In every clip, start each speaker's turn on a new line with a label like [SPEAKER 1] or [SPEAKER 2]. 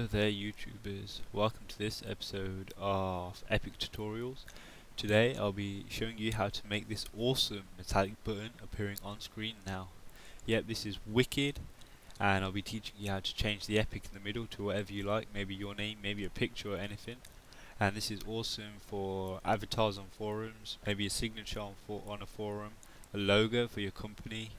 [SPEAKER 1] Hello there YouTubers, welcome to this episode of Epic Tutorials. Today I'll be showing you how to make this awesome metallic button appearing on screen now. Yep, this is wicked, and I'll be teaching you how to change the epic in the middle to whatever you like, maybe your name, maybe a picture or anything. And this is awesome for avatars on forums, maybe a signature on a forum, a logo for your company,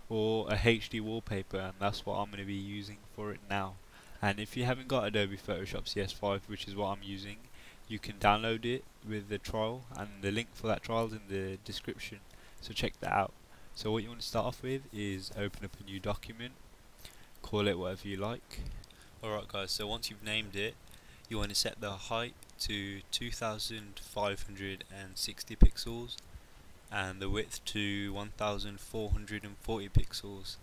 [SPEAKER 1] or a HD wallpaper, and that's what I'm going to be using for it now. And if you haven't got Adobe Photoshop CS5, which is what I'm using, you can download it with the trial, and the link for that trial is in the description, so check that out. So what you want to start off with is open up a new document, call it whatever you like. Alright guys, so once you've named it, you want to set the height to 2560 pixels and the width to 1440 pixels.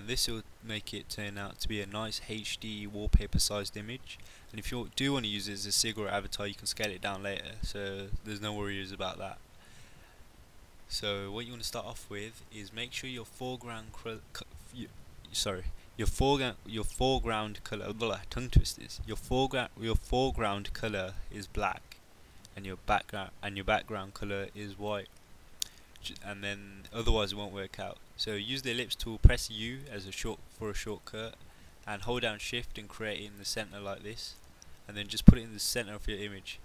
[SPEAKER 1] This will make it turn out to be a nice HD wallpaper sized image, and if you do want to use it as a SIG or avatar, you can scale it down later, so there's no worries about that. So what you want to start off with is make sure your foreground color, tongue twisters. Your foreground color is black, and your background color is white, and then otherwise it won't work out. So use the ellipse tool, press U as a shortcut, and hold down shift and create it in the center like this, and then just put it in the center of your image.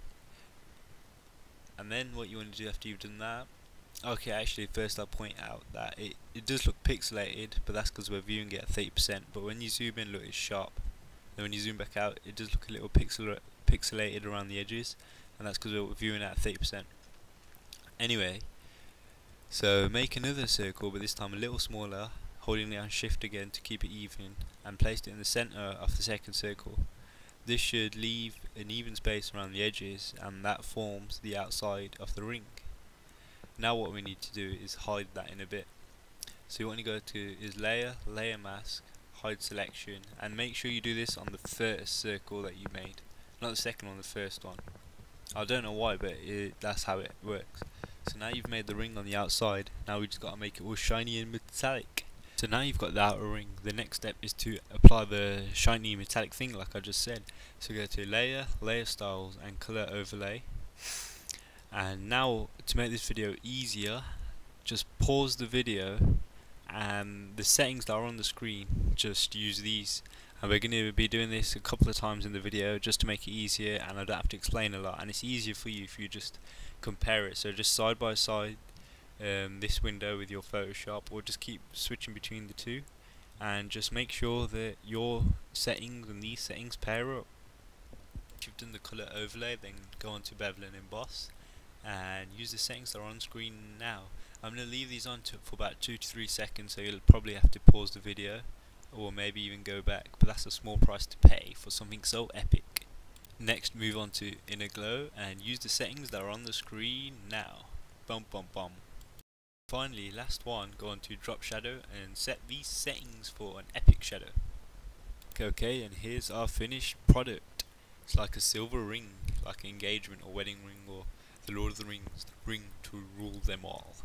[SPEAKER 1] And then what you want to do after you've done that, okay, actually first I'll point out that it does look pixelated, but that's because we're viewing it at 30%, but when you zoom in, look, it's sharp. Then when you zoom back out, it does look a little pixelated around the edges, and that's because we're viewing it at 30%. Anyway, so make another circle, but this time a little smaller, holding down shift again to keep it even, and place it in the center of the second circle. This should leave an even space around the edges, and that forms the outside of the ring. Now what we need to do is hide that in a bit. So what you want to go to is layer, layer mask, hide selection, and make sure you do this on the first circle that you made, not the second one, the first one. I don't know why, but that's how it works. So now you've made the ring on the outside, now we just got to make it all shiny and metallic. So now you've got the outer ring, the next step is to apply the shiny metallic thing like I just said. So go to layer, layer styles, and color overlay. And now to make this video easier, just pause the video, and the settings that are on the screen, just use these. And we're going to be doing this a couple of times in the video just to make it easier, and I don't have to explain a lot, and it's easier for you if you just compare it. So just side by side this window with your Photoshop, or just keep switching between the two, and just make sure that your settings and these settings pair up. If you've done the color overlay, then go on to bevel and emboss and use the settings that are on screen now. I'm going to leave these on for about 2 to 3 seconds, so you'll probably have to pause the video or maybe even go back, but that's a small price to pay for something so epic. Next, move on to inner glow and use the settings that are on the screen now. Bum bum bum. Finally, last one, go on to drop shadow and set these settings for an epic shadow. Okay, and here's our finished product. It's like a silver ring, like an engagement or wedding ring, or the Lord of the Rings, the ring to rule them all.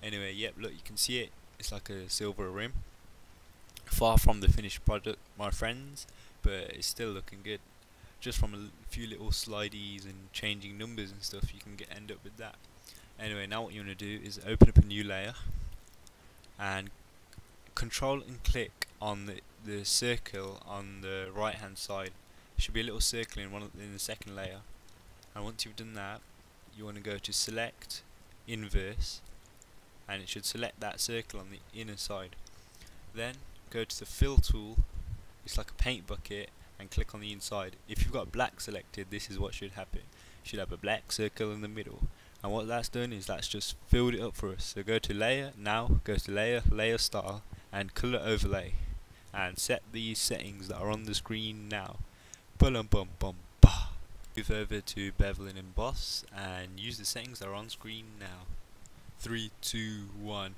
[SPEAKER 1] Anyway, yep, look, you can see it. It's like a silver rim. Far from the finished product, my friends, but it's still looking good. Just from a few little slideys and changing numbers and stuff, you can end up with that. Anyway, now what you want to do is open up a new layer and control and click on the circle on the right hand side. There should be a little circle in the second layer, and once you've done that, you want to go to select inverse, and it should select that circle on the inner side. Then go to the fill tool, it's like a paint bucket, and click on the inside. If you've got black selected, this is what should happen. You should have a black circle in the middle, and what that's done is that's just filled it up for us. So go to layer, now go to layer, layer style, and color overlay, and set these settings that are on the screen now. Bum bum bum. Move over to bevel and emboss and use the settings that are on screen now. 3, 2, 1,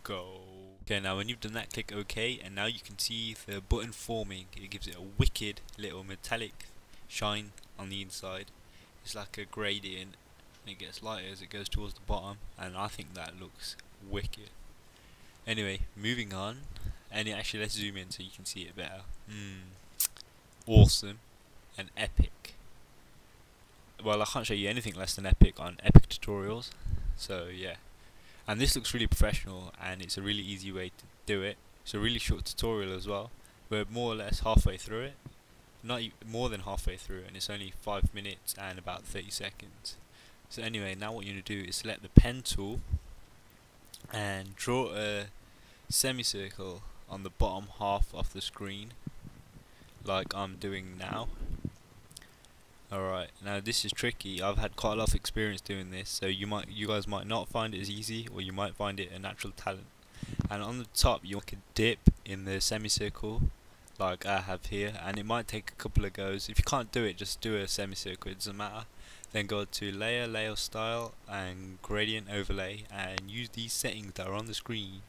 [SPEAKER 1] go. Okay, now when you've done that, click OK, and now you can see the button forming. It gives it a wicked little metallic shine on the inside. It's like a gradient, and it gets lighter as it goes towards the bottom, and I think that looks wicked. Anyway, moving on, and actually let's zoom in so you can see it better. Awesome. an epic. Well, I can't show you anything less than epic on epic tutorials. So yeah, and this looks really professional, and it's a really easy way to do it. It's a really short tutorial as well. We're more or less halfway through it, not more than halfway through, and it's only 5 minutes and about 30 seconds. So anyway, now what you're going to do is select the pen tool and draw a semicircle on the bottom half of the screen, like I'm doing now. Alright, now this is tricky. I've had quite a lot of experience doing this, so you guys might not find it as easy, or you might find it a natural talent. And on the top you can dip in the semicircle like I have here, and it might take a couple of goes. If you can't do it, just do a semicircle, it doesn't matter. Then go to layer, layer style and gradient overlay, and use these settings that are on the screen,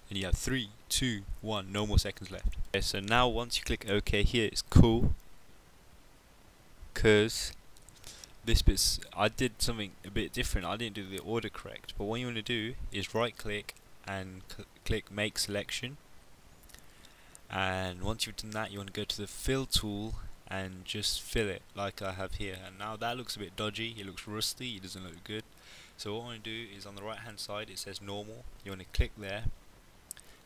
[SPEAKER 1] and you have 3, 2, 1, no more seconds left. Okay, so now once you click OK here, it's cool, because this bit's, I did something a bit different. I didn't do the order correct, but what you want to do is right click and click make selection, and once you've done that you want to go to the fill tool and just fill it like I have here. And now that looks a bit dodgy, it looks rusty, it doesn't look good. So what I want to do is on the right hand side it says normal, you want to click there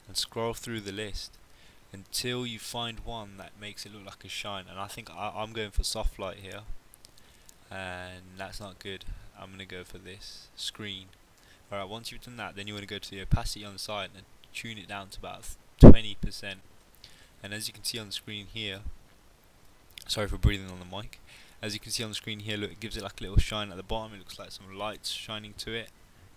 [SPEAKER 1] and scroll through the list until you find one that makes it look like a shine, and I think I'm going for soft light here, and that's not good. I'm going to go for this screen. Alright, once you've done that, then you want to go to the opacity on the side and tune it down to about 20%. And as you can see on the screen here, sorry for breathing on the mic, as you can see on the screen here, look, it gives it like a little shine at the bottom. It looks like some lights shining to it,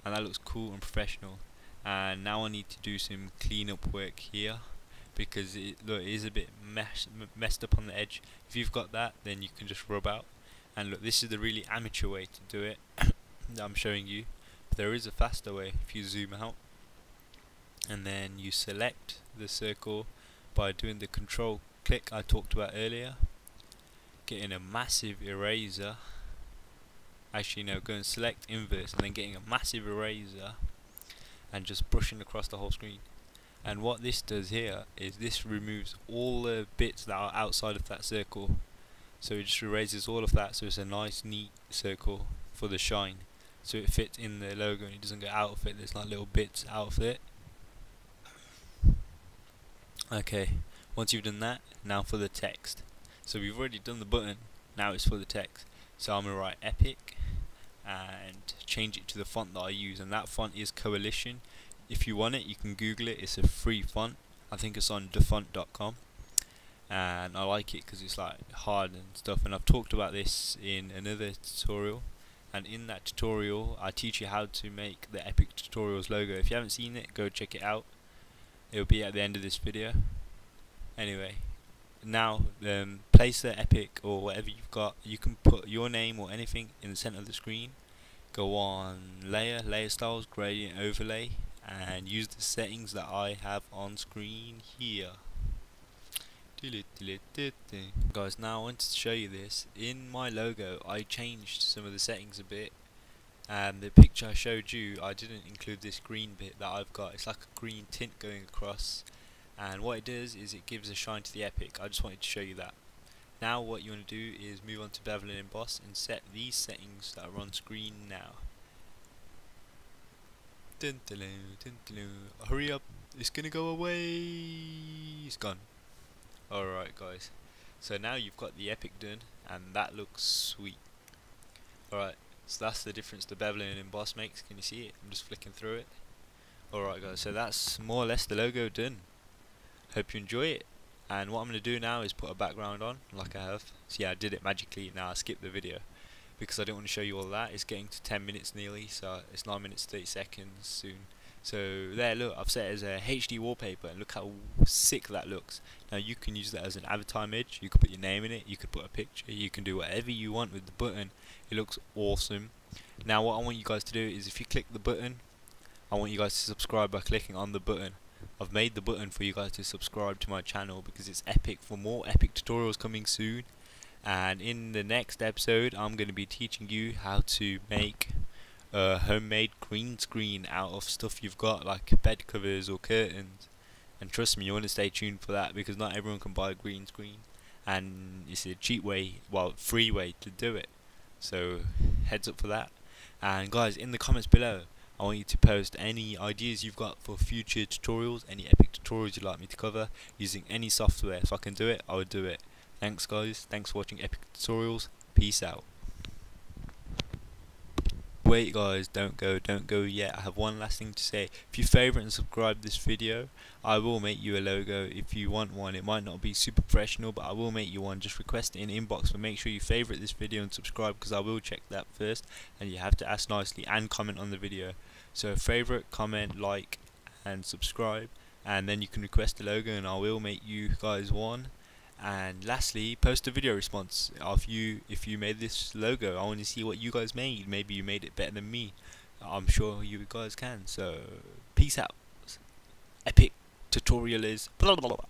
[SPEAKER 1] and that looks cool and professional. And now I need to do some cleanup work here, because it is a bit messed up on the edge. If you've got that, then you can just rub out. And look, this is the really amateur way to do it that I'm showing you. But there is a faster way. If you zoom out and then you select the circle by doing the control click I talked about earlier, getting a massive eraser, actually no, go and select inverse and then getting a massive eraser and just brushing across the whole screen. And what this does here is this removes all the bits that are outside of that circle, so it just erases all of that, so it's a nice neat circle for the shine, so it fits in the logo and it doesn't get out of it. There's like little bits out of it. Okay, once you've done that, now for the text. So we've already done the button, now it's for the text. So I'm going to write epic and change it to the font that I use, and that font is Coalition. If you want it, you can Google it, it's a free font. I think it's on defont.com, and I like it because it's like hard and stuff, and I've talked about this in another tutorial, and in that tutorial I teach you how to make the Epic Tutorials logo. If you haven't seen it, go check it out, it'll be at the end of this video. Anyway, now place the epic or whatever you've got. You can put your name or anything in the center of the screen. Go on layer, layer styles, gradient overlay, and use the settings that I have on screen here. Guys, now I wanted to show you this. In my logo I changed some of the settings a bit, and the picture I showed you, I didn't include this green bit that I've got. It's like a green tint going across, and what it does is it gives a shine to the epic. I just wanted to show you that. Now what you want to do is move on to bevel and emboss and set these settings that are on screen now. Hurry up, it's gonna go away. It's gone. Alright guys, so now you've got the epic done, and that looks sweet. Alright, so that's the difference the beveling and emboss makes. Can you see it? I'm just flicking through it. Alright guys, so that's more or less the logo done. Hope you enjoy it, and what I'm going to do now is put a background on like I have. So yeah, I did it magically. Now I skipped the video because I don't want to show you all that. It's getting to 10 minutes nearly, so it's 9 minutes 30 seconds soon. So there, look, I've set it as a HD wallpaper, and look how sick that looks. Now you can use that as an avatar image, you could put your name in it, you could put a picture, you can do whatever you want with the button. It looks awesome. Now what I want you guys to do is, if you click the button, I want you guys to subscribe by clicking on the button. I've made the button for you guys to subscribe to my channel because it's epic. For more epic tutorials coming soon, and in the next episode I'm going to be teaching you how to make a homemade green screen out of stuff you've got, like bed covers or curtains. And trust me, you want to stay tuned for that because not everyone can buy a green screen, and it's a cheap way, well, free way to do it. So heads up for that. And guys, in the comments below, I want you to post any ideas you've got for future tutorials, any epic tutorials you'd like me to cover using any software. If I can do it, I would do it. Thanks guys, thanks for watching Epic Tutorials, peace out. Wait guys, don't go yet. I have one last thing to say. If you favourite and subscribe this video, I will make you a logo if you want one. It might not be super professional, but I will make you one. Just request it in inbox, but make sure you favourite this video and subscribe, because I will check that first, and you have to ask nicely and comment on the video. So favourite, comment, like and subscribe, and then you can request a logo and I will make you guys one. And lastly, post a video response of you if you made this logo. I want to see what you guys made. Maybe you made it better than me. I'm sure you guys can. So peace out. Epic tutorial is blah blah blah.